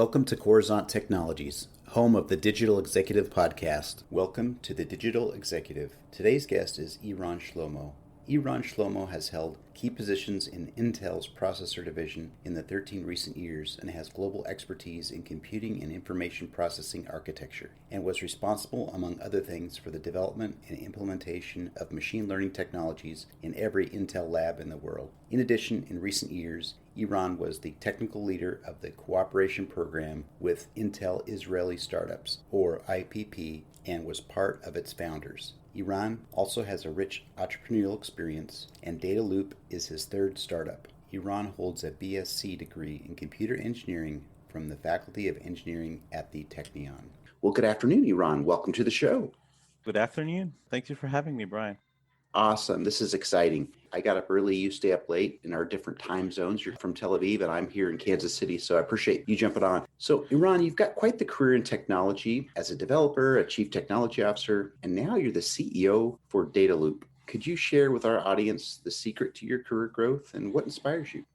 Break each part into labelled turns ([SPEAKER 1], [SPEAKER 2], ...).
[SPEAKER 1] Welcome to Coruzant Technologies, home of the Digital Executive Podcast. Welcome to the Digital Executive. Today's guest is Eran Shlomo. Eran Shlomo has held key positions in Intel's processor division in the 13 recent years and has global expertise in computing and information processing architecture, and was responsible, among other things, for the development and implementation of machine learning technologies in every Intel lab in the world. In addition, in recent years, Eran was the technical leader of the cooperation program with Intel Israeli Startups, or IPP, and was part of its founders. Eran also has a rich entrepreneurial experience, and DataLoop is his third startup. Eran holds a BSc degree in computer engineering from the Faculty of Engineering at the Technion. Well, good afternoon, Eran. Welcome to the show.
[SPEAKER 2] Good afternoon. Thank you for having me, Brian.
[SPEAKER 1] Awesome. This is exciting. I got up early. You stay up late in our different time zones. You're from Tel Aviv and I'm here in Kansas City. So I appreciate you jumping on. So Eran, you've got quite the career in technology as a developer, a chief technology officer, and now you're the CEO for DataLoop. Could you share with our audience the secret to your career growth and what inspires you?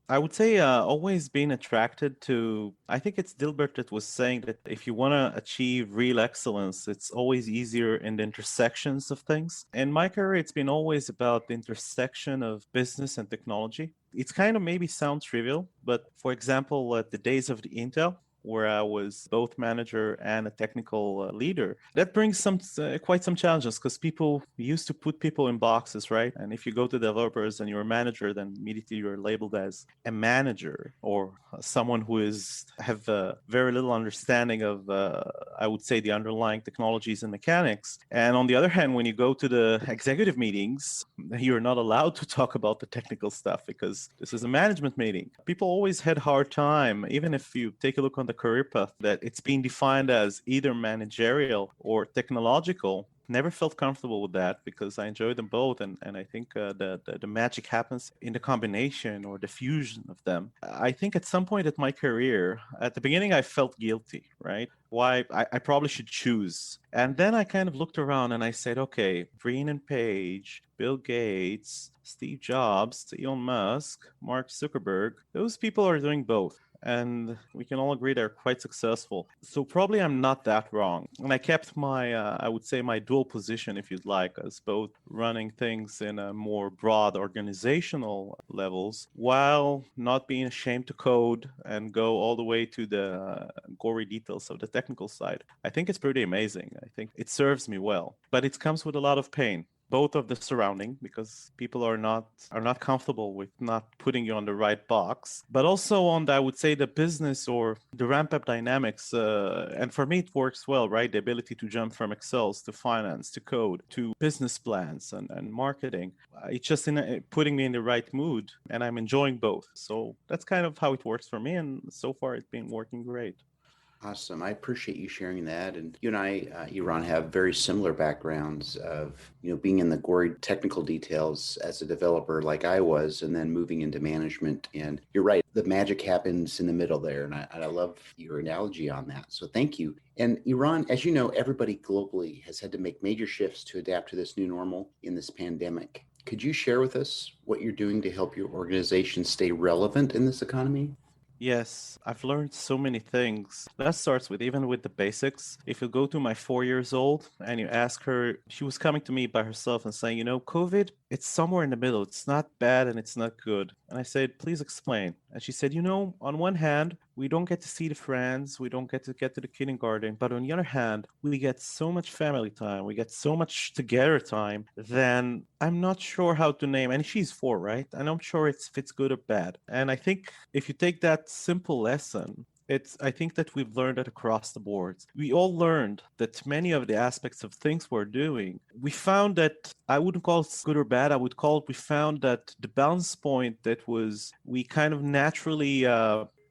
[SPEAKER 2] I would say always being attracted to, I think it's Dilbert that was saying that if you want to achieve real excellence, it's always easier in the intersections of things. In my career, it's been always about the intersection of business and technology. It's kind of maybe sounds trivial, but for example, at the days of the Intel, where I was both manager and a technical leader. That brings quite some challenges because people used to put people in boxes, right? And if you go to developers and you're a manager, then immediately you're labeled as a manager or someone who have very little understanding of, I would say, the underlying technologies and mechanics. And on the other hand, when you go to the executive meetings, you're not allowed to talk about the technical stuff because this is a management meeting. People always had a hard time, even if you take a look on the career path, that it's being defined as either managerial or technological. Never felt comfortable with that because I enjoy them both, and I think the magic happens in the combination or the fusion of them. I think at some point at my career, at the beginning, I felt guilty, right? Why I probably should choose. And then I kind of looked around and I said, okay, Green and Page, Bill Gates, Steve Jobs, Elon Musk, Mark Zuckerberg, those people are doing both. And we can all agree they're quite successful. So probably I'm not that wrong. And I kept my, I would say my dual position, if you'd like, as both running things in a more broad organizational levels, while not being ashamed to code and go all the way to the gory details of the technical side. I think it's pretty amazing. I think it serves me well, but it comes with a lot of pain. Both of the surrounding, because people are not comfortable with not putting you on the right box, but also on the, I would say, the business or the ramp up dynamics. And for me, it works well, right? The ability to jump from Excels to finance to code to business plans and marketing. It's just putting me in the right mood, and I'm enjoying both. So that's kind of how it works for me, and so far it's been working great.
[SPEAKER 1] Awesome. I appreciate you sharing that. And you and I, Eran, have very similar backgrounds of, being in the gory technical details as a developer like I was, and then moving into management. And you're right, the magic happens in the middle there. And I love your analogy on that. So thank you. And Eran, as you know, everybody globally has had to make major shifts to adapt to this new normal in this pandemic. Could you share with us what you're doing to help your organization stay relevant in this economy?
[SPEAKER 2] Yes, I've learned so many things. That starts with even with the basics. If you go to my 4 years old and you ask her, she was coming to me by herself and saying, COVID, it's somewhere in the middle. It's not bad and it's not good. And I said, please explain. And she said, on one hand, we don't get to see the friends. We don't get to the kindergarten. But on the other hand, we get so much family time. We get so much together time. Then I'm not sure how to name. And she's 4, right? And I'm sure if it's good or bad. And I think if you take that simple lesson, I think that we've learned it across the board. We all learned that many of the aspects of things we're doing, we found that I wouldn't call it good or bad. I would call it, we found that the balance point that was, we kind of naturally,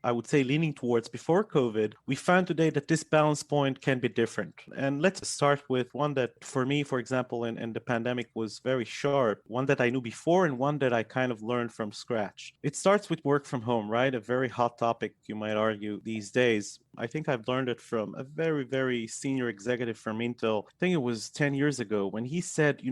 [SPEAKER 2] I would say leaning towards before COVID, we found today that this balance point can be different. And let's start with one that for me, for example, in the pandemic was very sharp, one that I knew before and one that I kind of learned from scratch. It starts with work from home, right? A very hot topic, you might argue, these days. I think I've learned it from a very, very senior executive from Intel. I think it was 10 years ago when he said,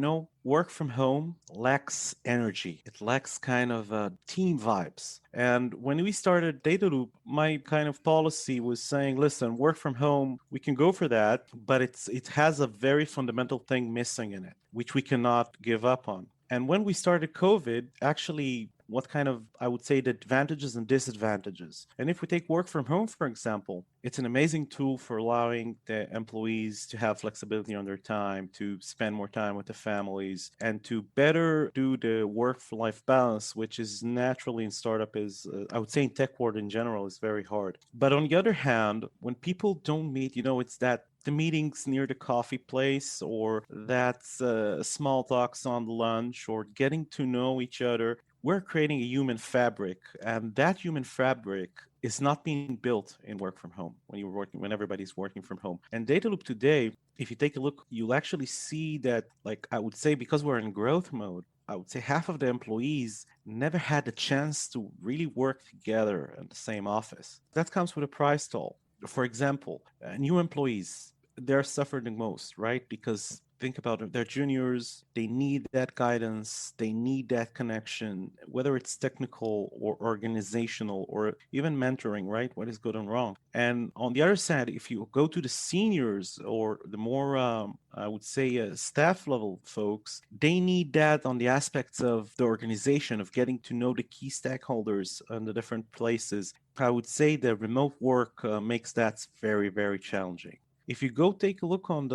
[SPEAKER 2] work from home lacks energy. It lacks kind of team vibes. And when we started DataLoop, my kind of policy was saying, listen, work from home, we can go for that, but it has a very fundamental thing missing in it, which we cannot give up on. And when we started COVID, actually, what kind of, I would say, the advantages and disadvantages. And if we take work from home, for example, it's an amazing tool for allowing the employees to have flexibility on their time, to spend more time with the families, and to better do the work-life balance, which is naturally in startup is, I would say in tech world in general, is very hard. But on the other hand, when people don't meet, it's that the meetings near the coffee place, or that's small talks on lunch, or getting to know each other. We're creating a human fabric, and that human fabric is not being built in work from home when everybody's working from home. And DataLoop today, if you take a look, you'll actually see that, like I would say, because we're in growth mode, I would say half of the employees never had the chance to really work together in the same office. That comes with a price tag. For example, new employees, they're suffering the most, right? Because think about it, they're juniors, they need that guidance, they need that connection, whether it's technical or organizational or even mentoring, right? What is good and wrong. And on the other side, if you go to the seniors or the more, I would say, staff level folks, they need that on the aspects of the organization, of getting to know the key stakeholders in the different places. I would say the remote work makes that very, very challenging. If you go take a look on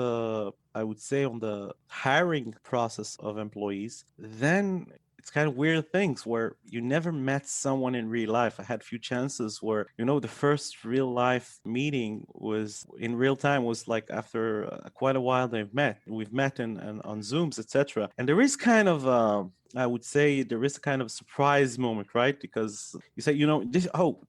[SPEAKER 2] I would say, on the hiring process of employees, then it's kind of weird things where you never met someone in real life. I had a few chances where, the first real life meeting was in real time was like after quite a while we've met on Zooms, etc. And there is kind of, I would say there is a kind of surprise moment, right? Because you say,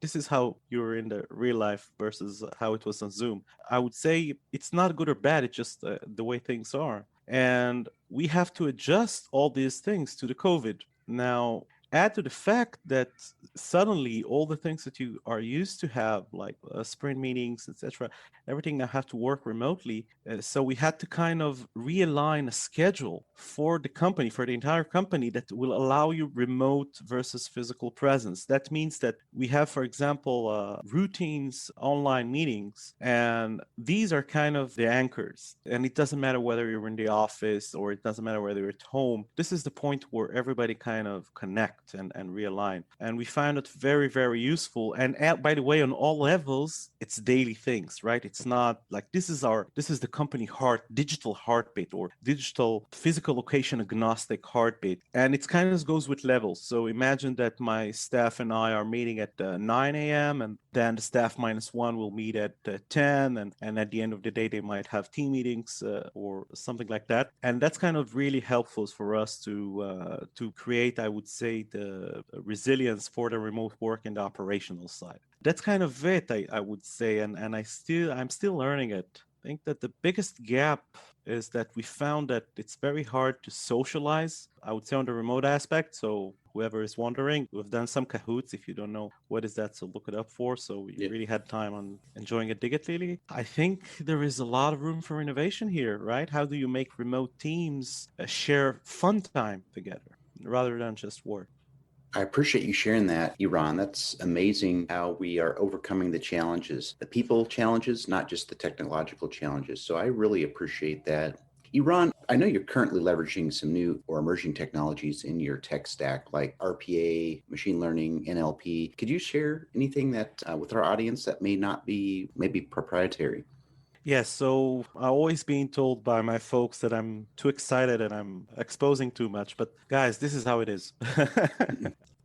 [SPEAKER 2] this is how you're in the real life versus how it was on Zoom. I would say it's not good or bad. It's just the way things are. And we have to adjust all these things to the COVID. Now, add to the fact that suddenly all the things that you are used to have, like sprint meetings, etc., everything now have to work remotely. So we had to kind of realign a schedule for the company, for the entire company, that will allow you remote versus physical presence. That means that we have, for example, routines, online meetings, and these are kind of the anchors. And it doesn't matter whether you're in the office or it doesn't matter whether you're at home. This is the point where everybody kind of connect and realign. And we found it very, very useful. And by the way, on all levels, it's daily things, right? It's not like this is the company digital heartbeat, or digital physical location agnostic heartbeat. And it kind of goes with levels. So imagine that my staff and I are meeting at 9 a.m. and then the staff minus one will meet at 10. And at the end of the day, they might have team meetings or something like that. And that's kind of really helpful for us to create, I would say, the resilience for the remote work and the operational side. That's kind of it, I would say, and I'm still learning it. I think that the biggest gap is that we found that it's very hard to socialize, I would say, on the remote aspect. So whoever is wondering, we've done some Kahoots. If you don't know what is that, so look it up for. So we really had time on enjoying it digitally. I think there is a lot of room for innovation here, right? How do you make remote teams share fun time together rather than just work?
[SPEAKER 1] I appreciate you sharing that, Eran. That's amazing how we are overcoming the challenges, the people challenges, not just the technological challenges. So I really appreciate that. Eran, I know you're currently leveraging some new or emerging technologies in your tech stack, like RPA, machine learning, NLP. Could you share anything that with our audience that may not be maybe proprietary?
[SPEAKER 2] Yes, so I've always been told by my folks that I'm too excited and I'm exposing too much. But guys, this is how it is.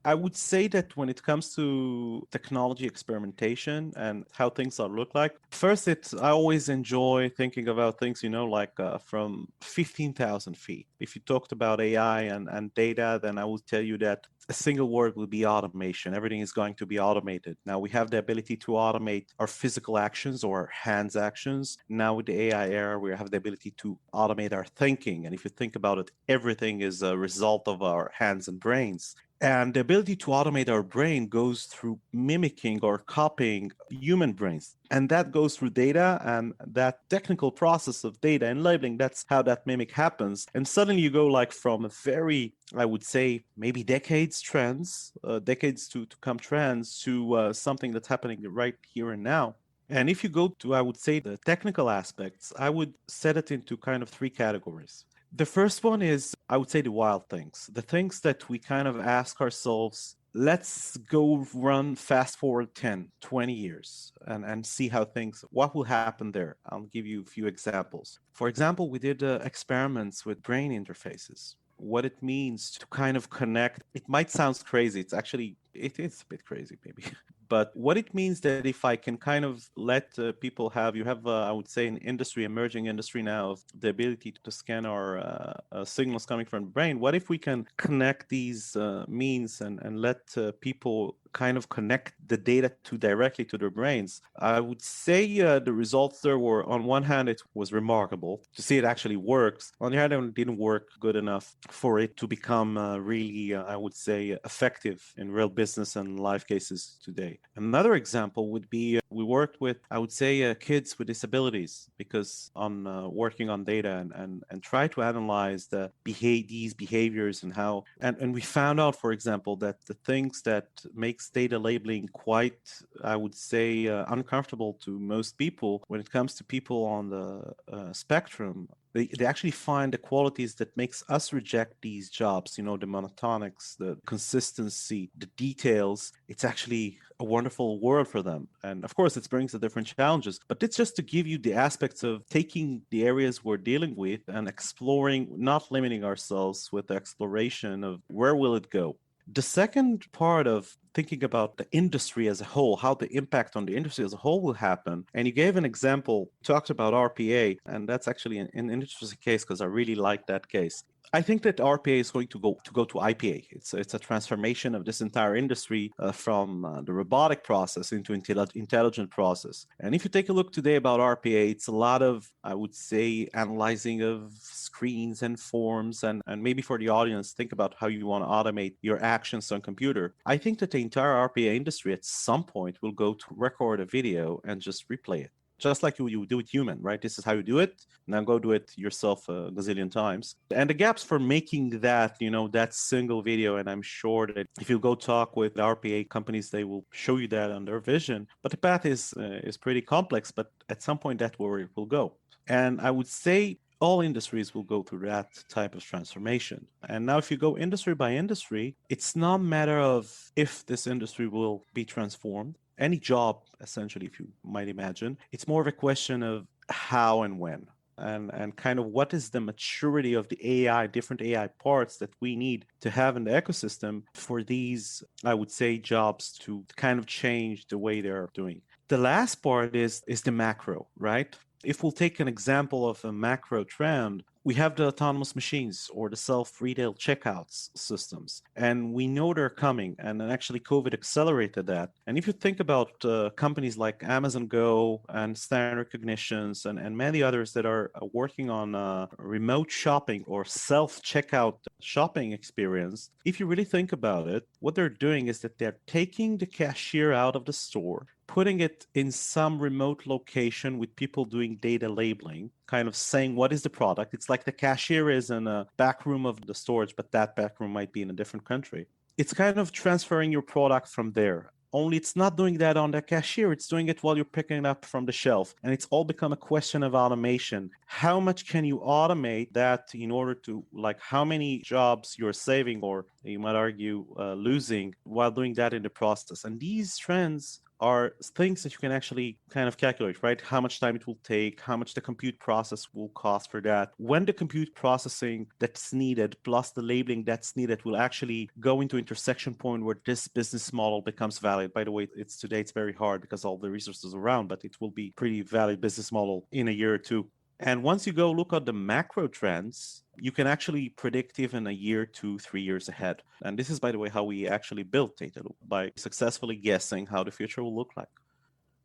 [SPEAKER 2] I would say that when it comes to technology experimentation and how things are look like, first, I always enjoy thinking about things, like from 15,000 feet. If you talked about AI and data, then I will tell you that a single word will be automation. Everything is going to be automated. Now we have the ability to automate our physical actions or our hands actions. Now with the AI era, we have the ability to automate our thinking. And if you think about it, everything is a result of our hands and brains. And the ability to automate our brain goes through mimicking or copying human brains. And that goes through data and that technical process of data and labeling. That's how that mimic happens. And suddenly you go like from a very, I would say, maybe decades to come trends to something that's happening right here and now. And if you go to, I would say, the technical aspects, I would set it into kind of three categories. The first one is, I would say, the wild things, the things that we kind of ask ourselves, let's go run fast forward 10, 20 years and see how things, what will happen there. I'll give you a few examples. For example, we did experiments with brain interfaces. What it means to kind of connect, it might sound crazy. It's actually, it is a bit crazy, maybe. But what it means that if I can kind of let people have, you have, I would say, an industry, emerging industry now, of the ability to scan our signals coming from the brain. What if we can connect these means and let people kind of connect the data to directly to their brains? I would say the results there were, on one hand, it was remarkable to see it actually works. On the other hand, it didn't work good enough for it to become really, I would say, effective in real business and life cases today. Another example would be we worked with, I would say, kids with disabilities, because on working on data and try to analyze these behaviors and how, and we found out, for example, that the things that makes data labeling quite, I would say, uncomfortable to most people when it comes to people on the spectrum. They actually find the qualities that makes us reject these jobs, the monotonics, the consistency, the details. It's actually a wonderful world for them. And of course, it brings the different challenges, but it's just to give you the aspects of taking the areas we're dealing with and exploring, not limiting ourselves with the exploration of where will it go. The second part of thinking about the industry as a whole, how the impact on the industry as a whole will happen. And you gave an example, talked about RPA, and that's actually an interesting case because I really like that case. I think that RPA is going to go to IPA. It's a transformation of this entire industry from the robotic process into intelligent process. And if you take a look today about RPA, it's a lot of, I would say, analyzing of screens and forms, and maybe for the audience, think about how you want to automate your actions on computer. I think that the entire RPA industry at some point will go to record a video and just replay it. Just like you do it human, right? This is how you do it. Now go do it yourself a gazillion times. And the gaps for making that, that single video, and I'm sure that if you go talk with RPA companies, they will show you that on their vision. But the path is pretty complex, but at some point that's where it will go. And I would say all industries will go through that type of transformation. And now if you go industry by industry, it's not a matter of if this industry will be transformed. Any job, essentially, if you might imagine, it's more of a question of how and when. And kind of what is the maturity of the AI, different AI parts that we need to have in the ecosystem for these, I would say, jobs to kind of change the way they're doing. The last part is the macro, right? If we'll take an example of a macro trend, we have the autonomous machines or the self-retail checkouts systems, and we know they're coming, and actually COVID accelerated that. And if you think about companies like Amazon Go and Stand Recognitions and many others that are working on remote shopping or self-checkout shopping experience, if you really think about it, what they're doing is that they're taking the cashier out of the store, putting it in some remote location with people doing data labeling, kind of saying what is the product. It's like the cashier is in a back room of the storage, but that back room might be in a different country. It's kind of transferring your product from there. Only it's not doing that on the cashier. It's doing it while you're picking it up from the shelf. And it's all become a question of automation. How much can you automate that in order to, like, how many jobs you're saving, or you might argue losing, while doing that in the process? And these trends are things that you can actually kind of calculate, right? How much time it will take, how much the compute process will cost for that, when the compute processing that's needed plus the labeling that's needed will actually go into intersection point where this business model becomes valid. By the way, today it's very hard because all the resources around, but it will be pretty valid business model in a year or two. And once you go look at the macro trends, you can actually predict even a year, 2, 3 years ahead. And this is, by the way, how we actually built DataLoop, by successfully guessing how the future will look like.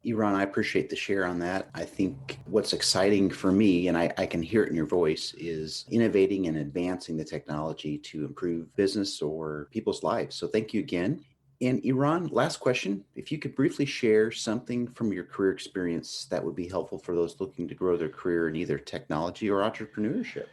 [SPEAKER 1] Eran, I appreciate the share on that. I think what's exciting for me, and I can hear it in your voice, is innovating and advancing the technology to improve business or people's lives. So thank you again. And Eran, last question. If you could briefly share something from your career experience that would be helpful for those looking to grow their career in either technology or entrepreneurship.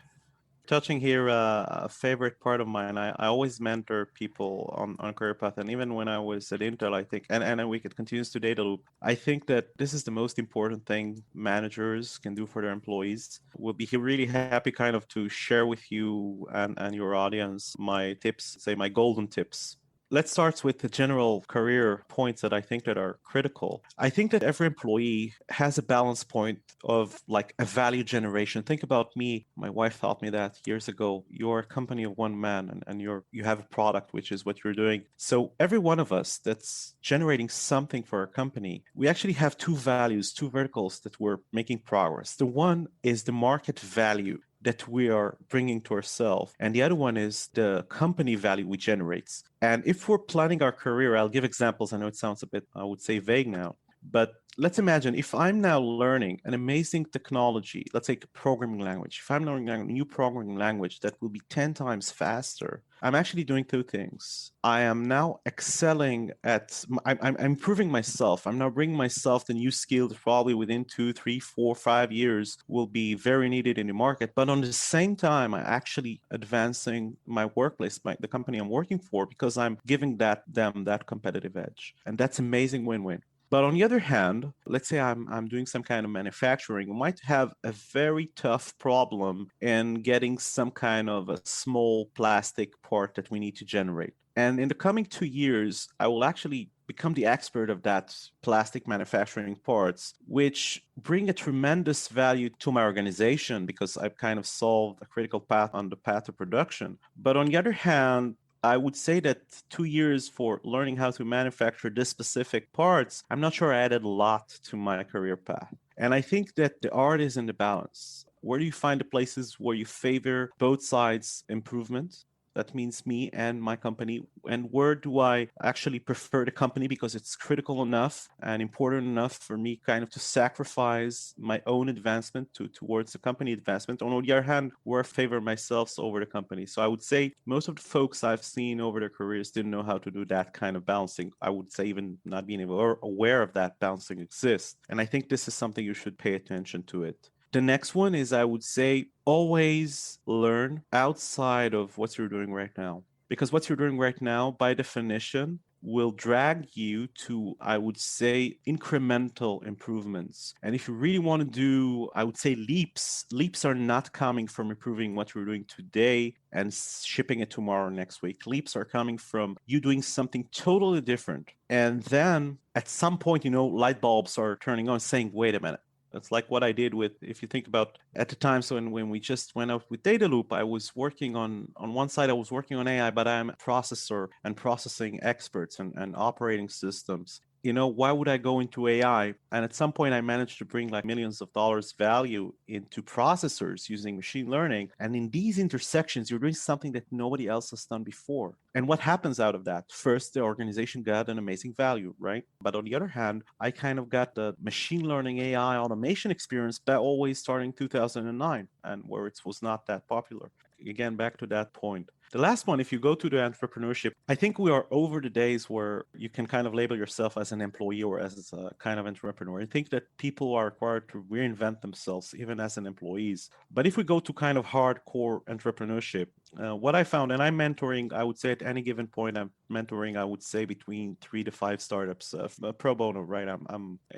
[SPEAKER 2] Touching here, a favorite part of mine, I always mentor people on career path. And even when I was at Intel, I think, and we could continue to DataLoop, I think that this is the most important thing managers can do for their employees. We'll be really happy kind of to share with you and your audience my tips, say my golden tips. Let's start with the general career points that I think that are critical. I think that every employee has a balance point of like a value generation. Think about me. My wife taught me that years ago. You're a company of one man and you have a product, which is what you're doing. So every one of us that's generating something for our company, we actually have two values, two verticals that we're making progress. The one is the market value that we are bringing to ourselves. And the other one is the company value we generate. And if we're planning our career, I'll give examples. I know it sounds a bit, I would say, vague now, but let's imagine if I'm now learning an amazing technology, let's say a programming language. If I'm learning a new programming language that will be 10 times faster, I'm actually doing two things. I am now excelling I'm improving myself. I'm now bringing myself the new skill that probably within 2, 3, 4, 5 years will be very needed in the market. But on the same time, I'm actually advancing my workplace, the company I'm working for, because I'm giving them that competitive edge. And that's amazing win-win. But on the other hand, let's say I'm doing some kind of manufacturing, we might have a very tough problem in getting some kind of a small plastic part that we need to generate. And in the coming 2 years, I will actually become the expert of that plastic manufacturing parts, which bring a tremendous value to my organization because I've kind of solved a critical path on the path to production. But on the other hand, I would say that 2 years for learning how to manufacture this specific parts, I'm not sure I added a lot to my career path. And I think that the art is in the balance. Where do you find the places where you favor both sides improvement? That means me and my company. And where do I actually prefer the company because it's critical enough and important enough for me kind of to sacrifice my own advancement towards the company advancement. On the other hand, where I favor myself over the company. So I would say most of the folks I've seen over their careers didn't know how to do that kind of balancing. I would say even not being able or aware of that balancing exists. And I think this is something you should pay attention to it. The next one is, I would say, always learn outside of what you're doing right now. Because what you're doing right now, by definition, will drag you to, I would say, incremental improvements. And if you really want to do, I would say, leaps are not coming from improving what you're doing today and shipping it tomorrow or next week. Leaps are coming from you doing something totally different. And then at some point, light bulbs are turning on saying, wait a minute. That's like what I did with, if you think about at the time, so when we just went out with DataLoop, I was working on one side, I was working on AI, but I'm a processor and processing experts and operating systems. Why would I go into AI? And at some point, I managed to bring like millions of dollars value into processors using machine learning. And in these intersections, you're doing something that nobody else has done before. And what happens out of that? First, the organization got an amazing value, right? But on the other hand, I kind of got the machine learning AI automation experience by always starting 2009 and where it was not that popular. Again, back to that point. The last one, if you go to the entrepreneurship, I think we are over the days where you can kind of label yourself as an employee or as a kind of entrepreneur. I think that people are required to reinvent themselves, even as an employees. But if we go to kind of hardcore entrepreneurship, what I found, and I'm mentoring, I would say at any given point, I'm mentoring, I would say between 3 to 5 startups, pro bono, right?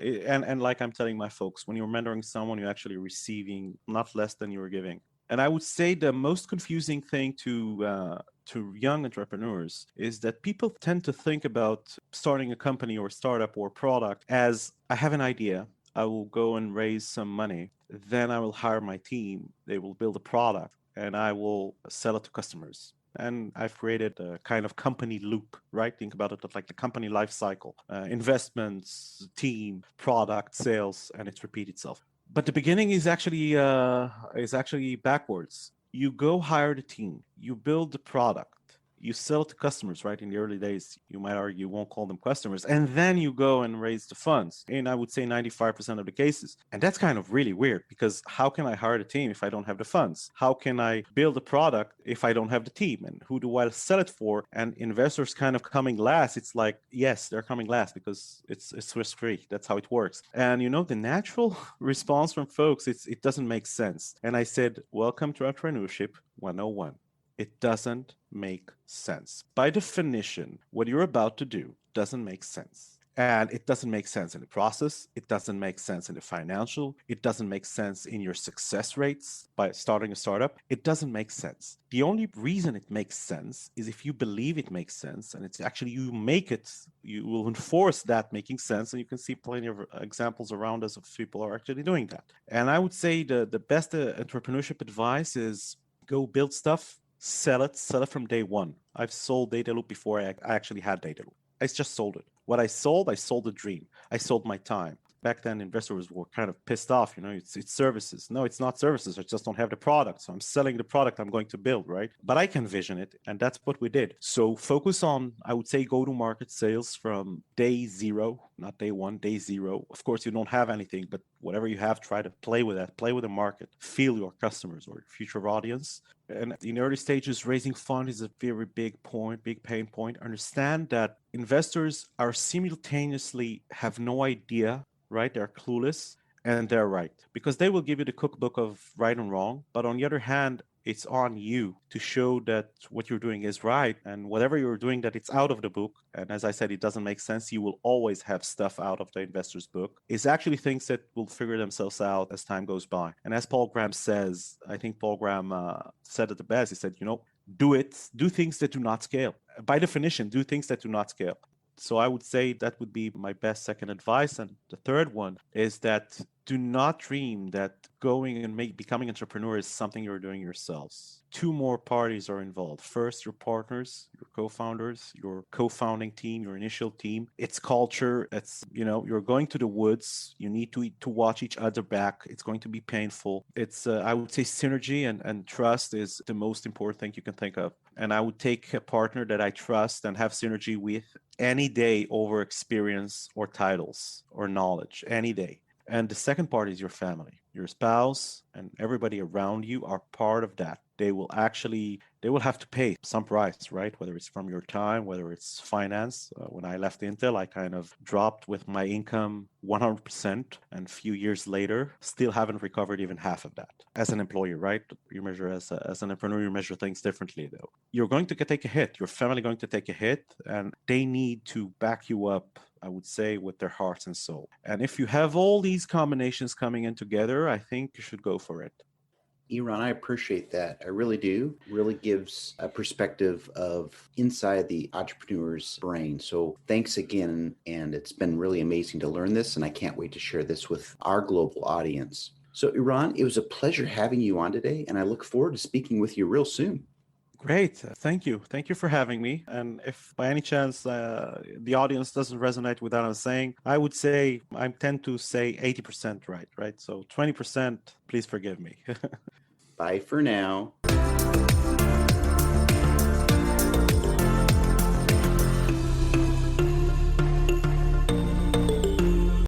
[SPEAKER 2] And like I'm telling my folks, when you're mentoring someone, you're actually receiving not less than you're giving. And I would say the most confusing thing to young entrepreneurs is that people tend to think about starting a company or startup or product as, I have an idea, I will go and raise some money, then I will hire my team, they will build a product, and I will sell it to customers. And I've created a kind of company loop, right? Think about it like the company life cycle, investments, team, product, sales, and it's repeat itself. But the beginning is actually backwards. You go hire the team, you build the product, you sell to customers, right? In the early days, you might argue you won't call them customers, and then you go and raise the funds. And I would say 95% of the cases. And that's kind of really weird, because how can I hire the team if I don't have the funds? How can I build a product if I don't have the team? And who do I sell it for? And investors kind of coming last. It's like, yes, they're coming last because it's risk free. That's how it works. And the natural response from folks, it doesn't make sense. And I said, welcome to entrepreneurship 101. It doesn't make sense. By definition, what you're about to do doesn't make sense. And it doesn't make sense in the process. It doesn't make sense in the financial. It doesn't make sense in your success rates by starting a startup. It doesn't make sense. The only reason it makes sense is if you believe it makes sense, and it's actually you make it, you will enforce that making sense. And you can see plenty of examples around us of people who are actually doing that. And I would say the best entrepreneurship advice is go build stuff, sell it from day one. I've sold DataLoop before I actually had DataLoop. I just sold it. What I sold a dream. I sold my time. Back then, investors were kind of pissed off. It's services. No, it's not services. I just don't have the product. So I'm selling the product I'm going to build, right? But I can vision it. And that's what we did. So focus on, I would say, go-to-market sales from day zero, not day one, day zero. Of course, you don't have anything, but whatever you have, try to play with that. Play with the market. Feel your customers or your future audience. And in early stages, raising funds is a very big pain point. Understand that investors are simultaneously have no idea, right? They're clueless and they're right, because they will give you the cookbook of right and wrong. But on the other hand, it's on you to show that what you're doing is right, and whatever you're doing that it's out of the book, and as I said, it doesn't make sense, you will always have stuff out of the investor's book, is actually things that will figure themselves out as time goes by. And as Paul Graham says, I think Paul Graham said it the best. He said, do things that do not scale. By definition, do things that do not scale. So I would say that would be my best second advice. And the third one is that do not dream that going and becoming entrepreneur is something you're doing yourselves. Two more parties are involved. First, your partners, your co-founders, your co-founding team, your initial team. It's culture. It's, you're going to the woods. You need to watch each other back. It's going to be painful. It's, I would say synergy and trust is the most important thing you can think of. And I would take a partner that I trust and have synergy with any day over experience or titles or knowledge, any day. And the second part is your family, your spouse, and everybody around you are part of that. They will have to pay some price, right? Whether it's from your time, whether it's finance. When I left Intel, I kind of dropped with my income 100%. And a few years later, still haven't recovered even half of that. As an employee, right? You measure as an entrepreneur, you measure things differently though. You're going to take a hit. Your family going to take a hit, and they need to back you up, I would say, with their hearts and soul. And if you have all these combinations coming in together, I think you should go for it.
[SPEAKER 1] Eran, I appreciate that. I really do. Really gives a perspective of inside the entrepreneur's brain. So thanks again. And it's been really amazing to learn this. And I can't wait to share this with our global audience. So Eran, it was a pleasure having you on today. And I look forward to speaking with you real soon.
[SPEAKER 2] Great. Thank you. Thank you for having me. And if by any chance the audience doesn't resonate with what I'm saying, I would say I tend to say 80% right? So 20%, please forgive me.
[SPEAKER 1] Bye for now.